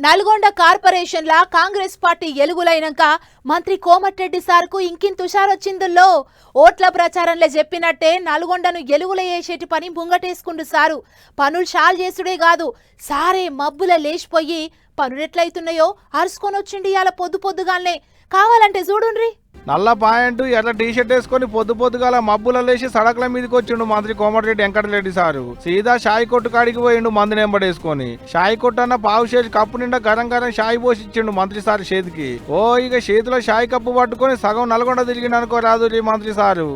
Nalgonda corporation లా Congress party ఎలుగులైనాక మంత్రి కోమటిరెడ్డి సార్కు ఇంకింత హుషారొచ్చిందుల్లో ఓట్ల ప్రచారంలో చెప్పినట్టే నల్గొండను ఎలుగుల వేసేటి పని ముంగటేసుకుండు సారు. పనులు షాల్ చేసుడే కాదు, సారే మబ్బుల లేచిపోయి పనులెట్లయితున్నాయో అరుసుకొని వచ్చిండి ఇవాళ పొద్దుగాలనే. కావాలంటే చూడుండ్రి. నల్ల పాయింట్ ఎట్లా టీషర్ట్ వేసుకుని పొద్దుగాల మబ్బుల లేచి సడకుల మీదకి వచ్చిండు మంత్రి కోమటిరెడ్డి వెంకటరెడ్డి సారు. సీదా షాయి కొట్టు కాడికి పోయిండు మందు నెంబడేసుకొని. షాయి కొట్టు అన్న పావు చేసి కప్పు నిండా గరం షాయి పోసి ఇచ్చిండు మంత్రి సారు చేతికి. ఓ ఇక చేతిలో షాయి కప్పు పట్టుకొని సగం నల్గొండ తిరిగిండు అనుకో రాదు మంత్రి సారు.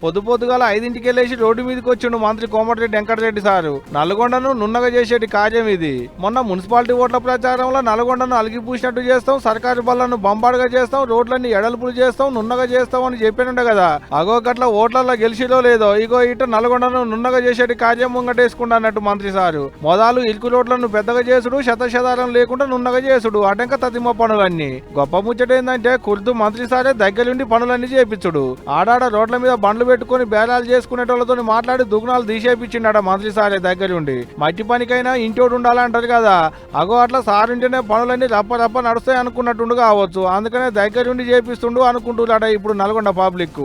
పొద్దుగాల 5ంటికి వెళ్ళేసి రోడ్డు మీదకి వచ్చిండు మంత్రి కోమటిరెడ్డి వెంకటరెడ్డి సారు. నల్గొండను నున్నగా చేసేటి కార్యం ఇది. మొన్న మున్సిపాలిటీ ఓట్ల ప్రచారంలో నల్గొండను అలిగిపూసినట్టు చేస్తాం, సర్కారు బళ్లను బంబాడుగా చేస్తాం, రోడ్లన్నీ ఎడల్పులు చేస్తాం, నున్నగా చేస్తాం అని చెప్పినుండే కదా. అగో గట్ల ఓట్లలో గెలిచిలో లేదో ఇగో ఇట నల్గొండను నున్నగా చేసేటి కార్యం ముంగటేసుకుంటా అన్నట్టు మంత్రి సారు. మొదలు ఇరుకు రోడ్లను పెద్దగా చేసుడు, శతశతారం లేకుండా నున్నగా చేసుడు, అటంక తతిమ పనులన్నీ. గొప్ప ముచ్చటేందంటే కుర్దు మంత్రి సారే దగ్గరుండి పనులన్నీ చేపించుడు. ఆడాడ రోడ్ల మీద బండ్లు పెట్టుకుని బేరాలు చేసుకునేటోళ్లతో మాట్లాడి దుగ్నాలు తీసేపించిండట మంత్రి సారే దగ్గరుండి. మట్టి పనికైనా ఇంటోడు ఉండాలంటారు కదా, అగో అట్లా సారుంటేనే పనులన్నీ రప్ప నడుస్తాయి అనుకున్నట్టుండు కావచ్చు. అందుకనే దగ్గరుండి చేపిస్తుండు అనుకుంటున్నాడ ఇప్పుడు నల్గొండ పబ్లిక్.